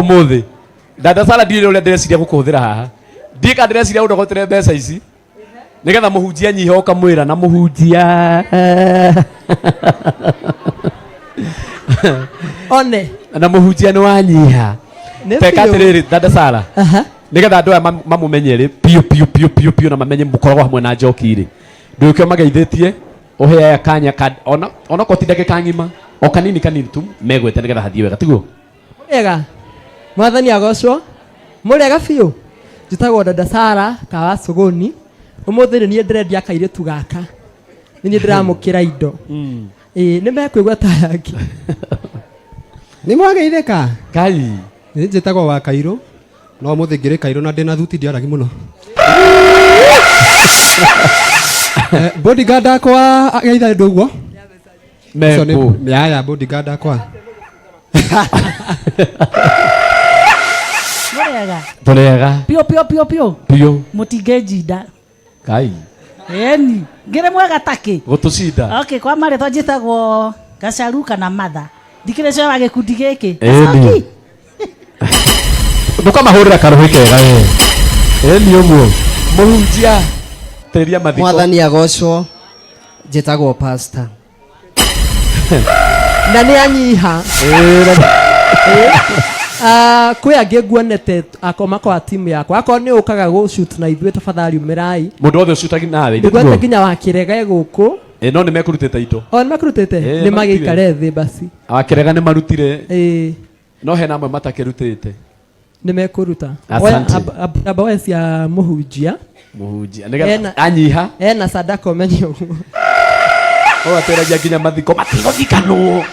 muthi dada Sara ndio ule ndĩreciria gũkũhũthĩra haha ndika ndĩreciria ũndogotere mbeca ici nigetha mũhunjia nyihe ũkamwĩra na mũhunjia one na mũhunjia nĩ wanyiha teka atĩrĩrĩ dada Sara nigetha andũ aya mamũmenyere piu na mamenye mũkoragwo hamwe na Njoki-rĩ ndũkĩo mageithĩtie ũhe kanya ona ko ti ndagĩka ng'ima o kanini tu megwete nigetha hathie wega tiguo ega mwathani agocwo mũrega biũ njĩtagwo dada Sara kawa Sogoni ũmũthĩ nĩ ndĩrendia kairĩtu gaka nĩ ndĩramũkĩra indo nĩ mekwĩgwa ta yangi nĩ mwageithĩka Ngai nĩ njĩtagwo wa Kairũ no mũthĩ ngĩrĩ Kairũ na ndĩna thuti ndiaragi mũno bodyguard akwa ageitha ndũ ũguo mepo ya bodyguard akwa Mũrega Pio Pio mũtingĩnjinda Ngai eni ngĩrĩ mwega takĩ gũtũcinda okay kwa marĩtwa njĩtagwo Gacaru kana Matha ndikĩrĩ cio wa gĩkundi gĩkĩ eni ndũkamahũrĩra karũhĩ kega eni ũguo mũhunjia teria mathiko mwathani agocwo njĩtagwo pastor na nĩ anyiha kwĩ angĩ nguonete akoma kwa timu yakwa akorwo nĩ ũkaga gũ-shoot na ithuĩ tafadhali umĩrai mũndũ wothe ũcutagi nawe ndũgwete nginya wa Kĩrega gũkũ no nĩ mekurutĩte indo nĩ mekurutĩte nĩ magĩikare thĩ basi wa Kĩrega nĩ marutire no hena amwe matakĩrutĩte nĩ mekũruta amba we cia mũhunjia nigetha anyiha ena sadaka ũmenye ũguo atwĩragia nginya mathiko matigũthikanwo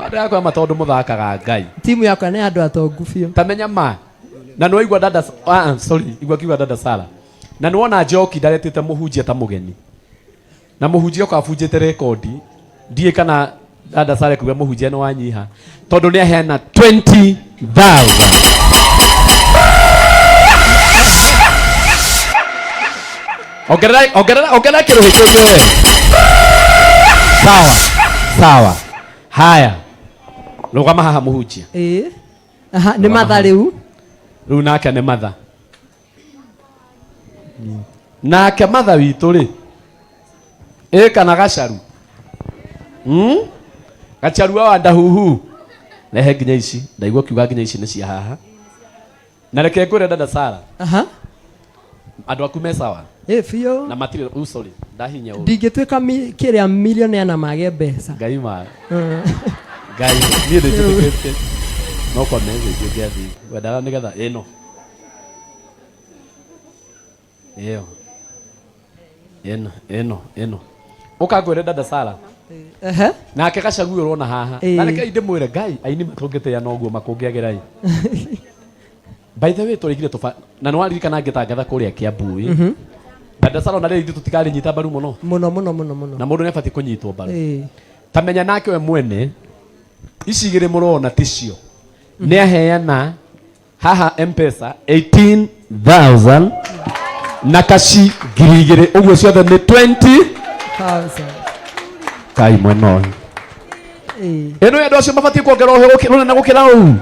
andũ yakwa matondũ mũthakaga Ngai timu yakwa nĩ andũ atongu biũ tamenya ma na nĩ waigua dada igua kiuga dada Sara na nĩ wona Njoki ndaretĩte mũhunjia ta mũgeni na mũhunjia ũkabunjĩte rekondi ndiĩ kana dada Sara kuga mũhunjia nĩ wanyiha tondũ nĩ aheana 20,000 ongerera kĩrũhĩ kĩu we sawa haya rũgama haha mũhunjia nĩ Matha rĩu nake nĩ Matha nake Matha witũ-rĩ kana Gacaru Gacaru wa ndahuhu rehe nginya ici ndaigua kiuga nginya ici nĩ cia haha na reke ngwĩre dada Sara andũ aku me sawa biũ na matirĩ sorry ndahinya ũũ ndingĩtuĩka kĩrĩa millionaire na mage mbeca Ngai ma Ngai niĩ ndĩtĩkĩte no kwa mezi ngĩathi wendaga nĩgetha ĩno ũkangwĩre dada Sara nake Gacagu ũrona haha na reke ndĩmwĩre Ngai aini matũngĩtĩa na ũguo makũngĩagĩrai by the way tũrĩgire na nĩ waririkana ngĩtangatha kũrĩa Kĩambu dada Sara na rĩu tũtikarĩnyita mbaru mũno na mũndũ nĩabatiĩ kũnyitwo mbaru tamenya nake we mwene ici igĩrĩ mũrona ticio nĩ aheana haha M-Pesa 18,000 na kaci 2,000 ũguo ciothe nĩ 20,000 Kai mwena ũyũ ĩno andũ acio mabatiĩ kuongerera ũhĩ rũnene gũkĩra ũũ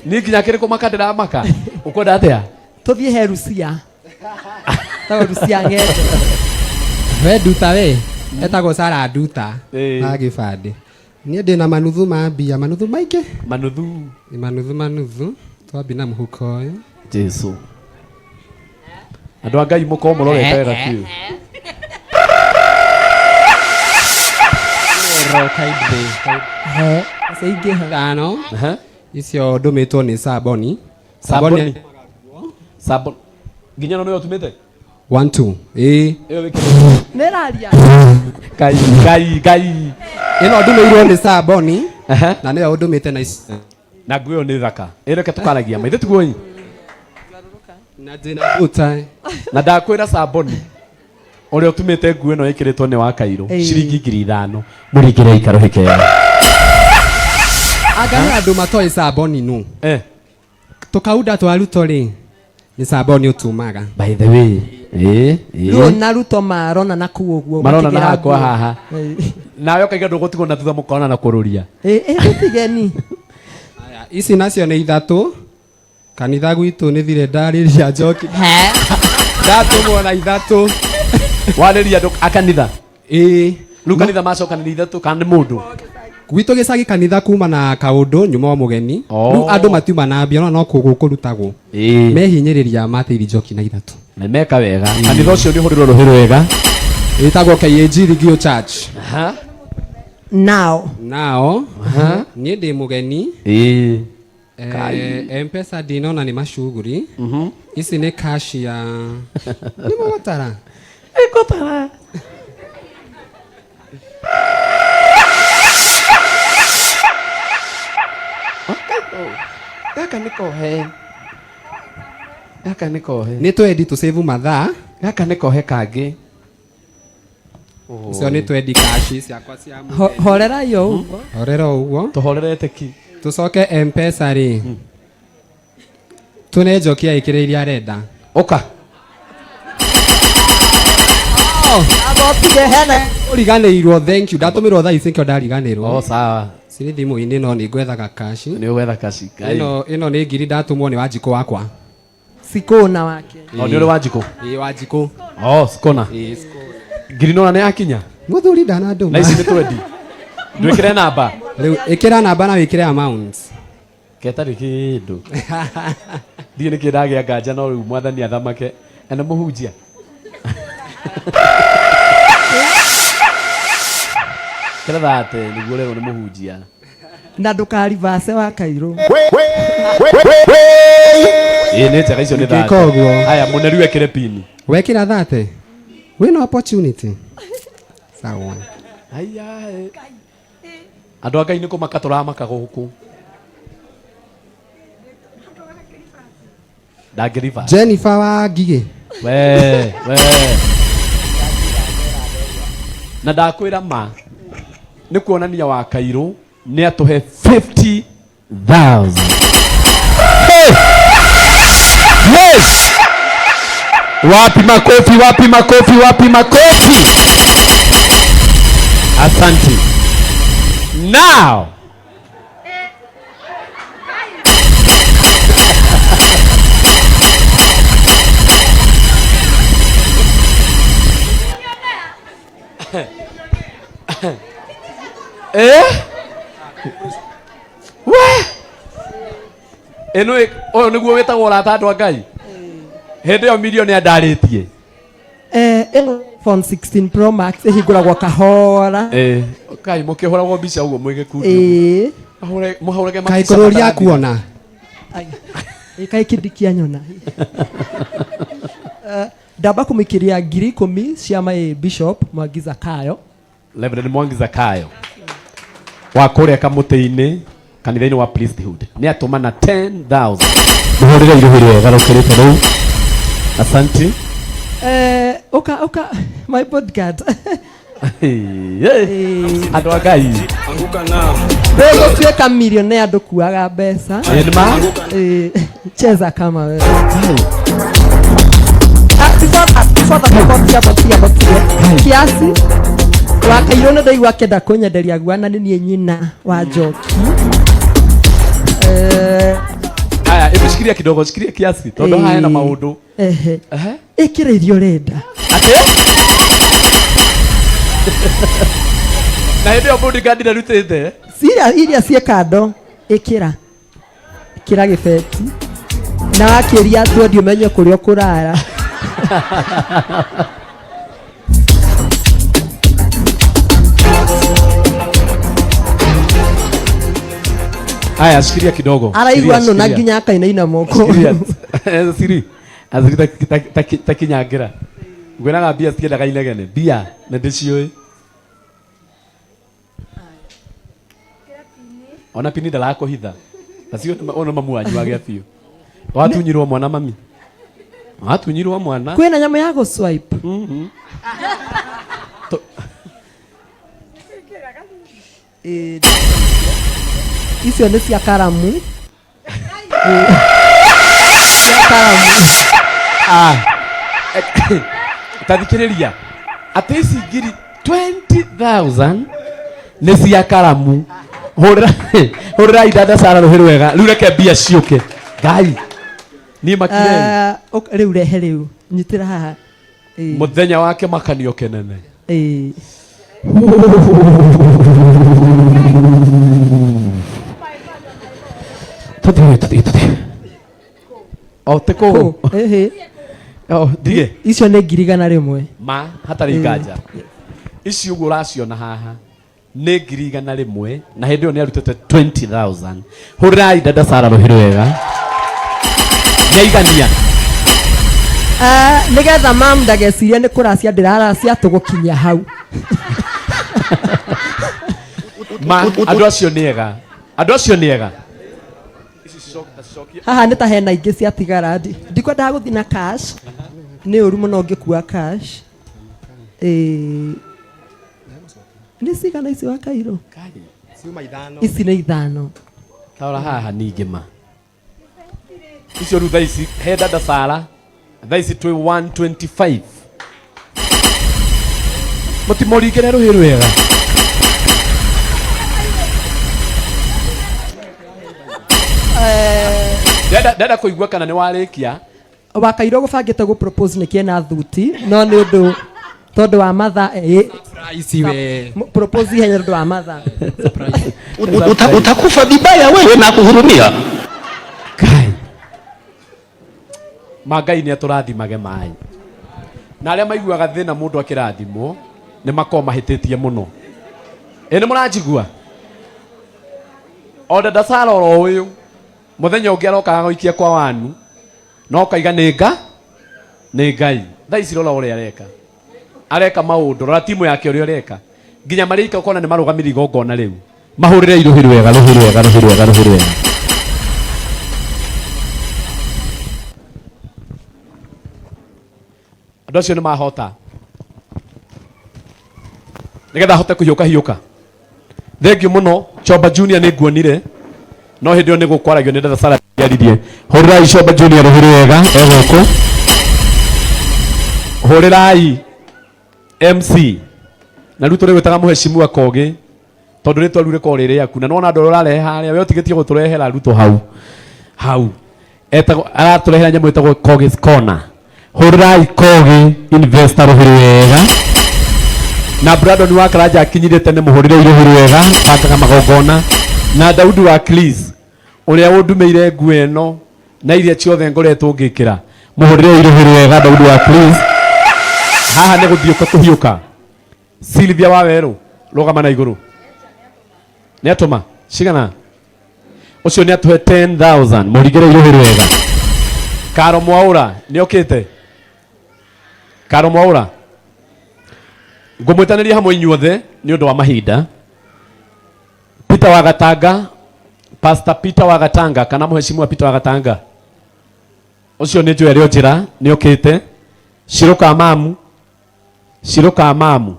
niĩ nginya kĩrĩkũ maka ndĩramaka ũkwenda atĩa tũthiĩ he Rucia tagwo Rucia ng'endo we nduta we etagwo Sara nduta na gĩbandĩ niĩ ndĩna manuthu ma mbia manuthu maingĩ manuthu twambi na mũhuko ũyũ Jesu andũ a Ngai mũkorwo mũrorete wega biũ ithano icio ndũmĩtwo nĩ Saboni nginya no nĩwe ũtumĩte 1 2 nĩraria Ngai ĩno ndũmĩirwo nĩ Saboni na nĩwe ũndũmĩte na ici na nguo nĩ thaka ĩreke tũkaragia maithe tiguo na ndĩna nduta na ndakwĩra Saboni ũrĩa ũtumĩte nguo ĩno ĩkĩrĩtwo nĩ wa Kairũ ciringi 5,000 mũringĩre ikarũhĩ kega anga nĩ andũ matoĩ Saboni nũ tũkauda twaruto rĩ ni sabo ni utumaga by the way Rio Naruto marona na kuogwo marona na hakwa haha nawe kaiga ndugutigwo na thutha mukona na kururia tigeni aya ici nacio ni ithatu kanitha gwitu ni thire ndariria njoki ndatumwo na ithatu wariria akanitha riu kanitha macokanĩrĩria ithatu kana nĩ mũndũ gwitu gicagi kanitha kuma na kaundu nyuma wa mugeni riu andu matiuma na mbia no kurutagwo mehinyĩrĩria mateithia njoki na ithatu na meka wega kanitha ũcio nĩ ũhũrĩrwo rũhĩ rwega ĩtagwo KAG Rigio Church now niĩ ndĩ mũgeni M-Pesa ndinona nĩ macuguri ici nĩ cash ya nĩ mũgũtara ikotara gaka nĩ kohe nĩ twendi tũ save mathaa gaka nĩ kohe kangĩ icio nĩ twendi cash ciakwa cia horera yo uguo horera ũguo tũhorerete ki tucoke M-Pesa ri tune njokia ĩkĩrĩ iria arenda ũka agotige hene uriganĩirwo thank you ndatũmĩrwo thaa ici kĩo ndariganĩrwo sawa cirĩ thimũ-inĩ no nĩ ngwethaga cash nĩ ũgwetha kaci ĩno nĩ ngiri ndatumwo nĩ Wanjikũ wakwa sikona wake nĩ ũrĩ Wanjikũ Wanjikũ sikona ngiri nona nĩ yakinya mũthuri ndanandũma na ici nĩ twendi ndwĩkĩre namba rĩu ĩkĩra namba na wĩkĩre amount ketarĩ kĩndũ ndiĩ nĩkĩ ndagĩa nganja no rĩu mwathani athamake na mũhunjia keretha atĩ nĩguo rĩrwo nĩ mũhunjia na ndũkarivase wa Kairũ nĩ njega icio nĩ Ngĩka ũguo. aya mũneru ekĩre pini wekĩra thate wĩna opportunity sawa andũ a Ngai nĩ kũmaka tũramaka gũkũ ndangĩriva Jennifer wa Ngigĩ we na ndakwĩra ma nĩ kuonania wa Kairũ nĩ atũhe 50,000 yes wapi makofi asante now eno oyo niguo wetagwo rata andũ a Ngai hĩndĩ ĩyo milioni andarĩtie iPhone 16 Pro Max ihingũragwo kahora Kai mũkĩhũragwo mbica ũguo mwĩ gĩkundi mũhũrage kaĩ kũrũria kuona kaĩ kĩndikia nyona ndamba kũmĩkĩria ngiri 10 cia my Bishop Mwangi Zakayo Reverend Mwangi Zakayo wa kũrĩa kamũtĩ-inĩ kanitha-inĩ wa priesthood nĩ atũmana 10,000 mũhũrĩre irũhĩ rwega rũkĩrĩte rũu asante oka my bodyguard andũ a Ngai ndũgũtuĩka milioni andũ kuaga mbeca cheza kama wewe kiasi wa Kairũ nĩ ndaigua akĩenda kũnyenderia guana nĩ niĩ nyina wa Njoki aya shikilia kidogo shikilia kiasi tondũ haya na maũndũ ĩkĩra irio renda na hĩndĩ ĩyo bodyguard ndarutĩte iria ciĩ kando ĩkĩra gĩbeti na wakĩria twendi ũmenye kũrĩa ũkũrara aya shikilia kidogo araigua no na nginya akainaina moko siri aziri takinyangira ngwenaga bia tiendaga inegene bia na ndĩciũĩ ona pini ndarakũhitha acio ona mamu wanyu wagĩa biũ watunyirwo mwana mami watunyirwo mwana kwĩna nyamũ ya gũswipe icio nĩ cia karamu tathikiriria ati ici ngiri 20,000 nĩ cia karamu hurira idada Sara ruhiru wega riu reke mbia ciuke ngai ni makire riu rehe riu nyitira haha muthenya wake makanio kenene tuti teko dige icio nĩ ngiri igana rĩmwe ma hatarĩ nganja ici ũguo ũraciona haha nĩ ngiri igana rĩmwe na hĩndĩ ĩyo nĩ arutĩte 20,000 hũrĩrai dada Sara ruhiru wega nĩaigania nĩgetha mam ndagecirie nĩ kũracia ndĩraracia tũgũkinyia hau ma andũ acio nĩ ega haha nĩ ta hena ingĩ ciatigara ndikwendaga gũthiĩ na cash nĩ ũru mũno ũngĩkua cash nĩ cigana ici wa Kairũ ici nĩ 5 taura haha ningĩ ma icio rĩu thaa ici he dada Sara thaa ici twĩ 125 mũtimũringĩre ruhiru wega dada kũigua kana nĩ warĩkia wa Kairũ gũbangĩte gũ propose nĩ kĩena thuti no nĩ ũndũ tondũ wa matha propose henya tondũ wa matha utakufa vibaya wewe na kuhurumia Ngai nĩ atũrathimage mai na arĩa maiguaga thĩna mũndũ akĩrathimwo nĩ makorwo mahĩtĩtie mũno nĩ mũranjigua o dada Sara oro ũyũ muthenya ũngĩ arokaga gũikia kwa wanu no kaiga nĩ Ngai thaa ici rora ũrĩa areka maũndũ rora timu yake ũrĩa ũreka nginya marĩika ũkona nĩ marũgamĩrĩire igongona rĩu mahũrĩre ruhiru wega andũ acio nĩ mahota nĩgetha hote kũhiũka thengiũ mũno Choba Junior nĩ nguonire no hĩndĩ ĩyo nĩ gũkwaragio nĩ dada Sara yaririe hũrĩrai Choba Junior ruhiru wega egũkũ hũrĩrai MC na rĩu tũrĩgwĩtaga mũheshimiwa Kogi tondũ rĩtwa rĩu rĩkorwo rĩrĩ aku na nona andũ ũrarehe harĩa we ũtigĩtie gũtũrehera arutwo hau aratũrehera nyamũ ĩtagwo Kogi's Corner hũrĩrai Kogi investor ruhiru wega na Brandon wa Karanja akinyire tene mũhũrĩre ruhiru wega pangaga magongona na Daudi wa Clis ũrĩa ũndumĩire nguo ĩno na iria ciothe ngoretwo ngĩkĩra mũhũrĩre ruhiru wega Daudi wa Clis haha nĩ gũthiũka kũhiũka Silvia wa Werũ rũgama na igũrũ nĩ atũma cigana ũcio nĩ atũhe 10,000 mũringĩre ruhiru wega Karo Mwaũra nĩ okĩte Karo Mwaũra ngũmwĩtanĩria hamwe inyuothe nĩ ũndũ wa mahinda Peter wa Gatanga Pastor Peter wa Gatanga kana mũheshimiwa Peter wa Gatanga ũcio nĩ njũĩ arĩ njĩra nĩ okĩte Shiroka mamu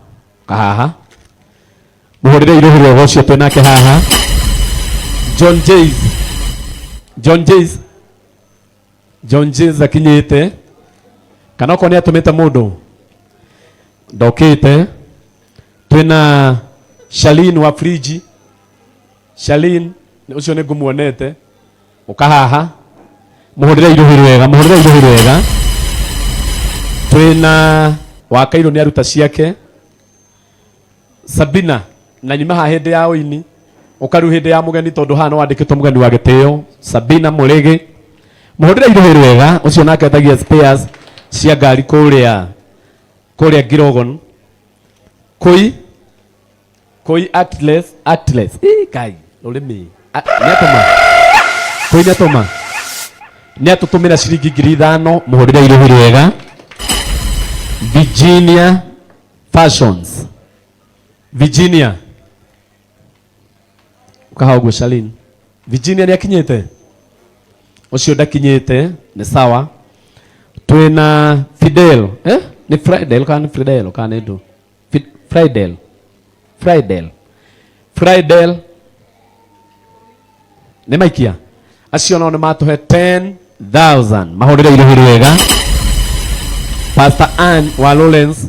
kahaha muhurire iruhiru wega ũcio twĩ nake haha John Jays akinyĩte kana okorwo nĩ atũmĩte mũndũ ndokĩte twĩna Shalin wa Friji Shalin ũcio nĩ ngũmuonete ũkahaha muhurire iruhiru wega twĩna wa Kairũ nĩ aruta ciake Sabina na nyuma ha hĩndĩ ya ũini ũkaru hĩndĩ ya mũgeni tondũ haha no wandĩkĩtwo mũgeni wa gĩtĩo Sabina Mũrĩgĩ muhurire iruhiru wega ũcio nake etagia spares cia ngari kũrĩa Girogon Koi Atlas kai rũrĩmĩ nĩ atũtũmĩra ciringi 5,000 muhurire iruhiru wega Virginia Fashions Virginia ukahaũguo Shalin Virginia nĩ akinyĩte ũcio ndakinyĩte nĩ sawa twĩna Fidel nĩ Friday kana nĩ Fidel kana nĩ ndũ Friday nĩ maikia acio nao nĩ matũhe 10,000 mahorera irohero wega. Pastor Ann wa Lawrence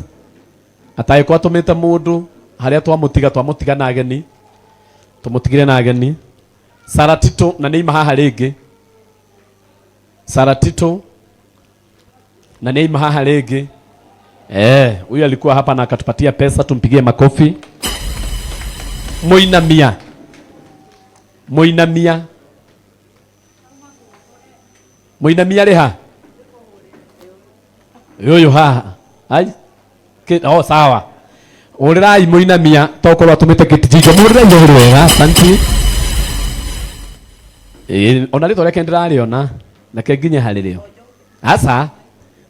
ataiko atumite mundu haria twamutiga na ageni, tumutigire na ageni. Saratito na Neima haha ringi, Saratito na Neima haha ringi. Huyu alikuwa hapa na akatupatia pesa, tumpigie makofi. Moinamia reha yoyo haha ai sawa urirai Moinamia tokorwa tumite kitijingo murira irohero wega. Asante. Ona rito reke ndirariona na kenginya haririo asa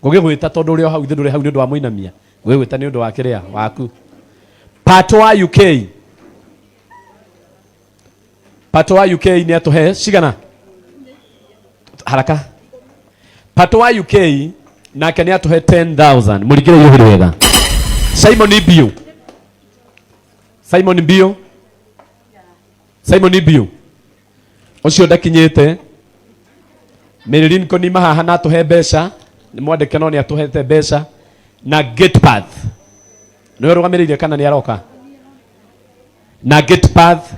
ngugigwita tondu uri hau thindure hau ni undu wa Moinamia, ngugigwita ni undu wa kiria waku. Pato wa UK, Pato wa UK ni atuhe cigana haraka. Pato wa UK nake ni atuhe 10,000 murigire irohero wega. Simon Bio ucio ndakinyite. Merilin Konima haha na atuhe mbeca, ni mwandike no ni atuhete mbeca. Na Gatepath niwe rugamiriire kana ni aroka na Gatepath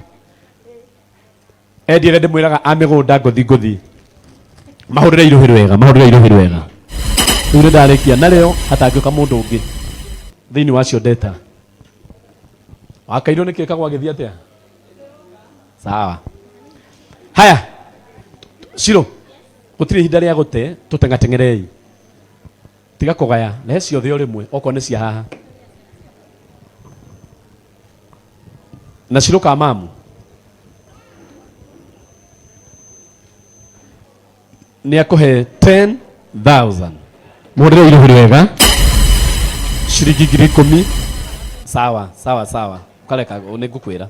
Eddie rede mwiraga amigunda ngothi mahurira irohero wega. Ure ndarikia na leo hatangioka mundu ungi thiini wacio data wakairwo niki kagwa githia atia sawa. Haya Shiro gutiri hinda ria gute tutengatengerei tiga kugaya na hecio thio rimwe oko ni cia haha na Shiro ka mamu ni akuhe 10,000 murire irohero wega. Shiringi 10,000 sawa ukareka nigukwira.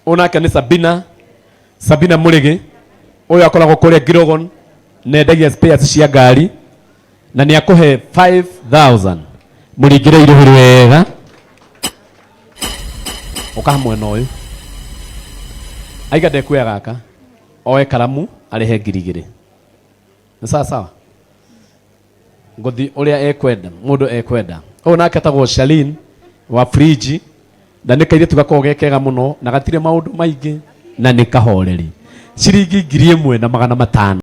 Onake ni Sabina Murigi uyu akoragwo kuria Girogon nendagia spares cia ngari na ni akuhe 5,000 muringire irohero wega. Ukahamwe na uyu aiga ndekuya gaka oe karamu arehe 2,000 ni sawa ngothi uria ekwenda mundu ekwenda. Uyu nake atagwo Shalin wa Fridge na nikaire tugakorwo gekega muno na gatire maundu maingi na nikahoreri. Ciringi 1,500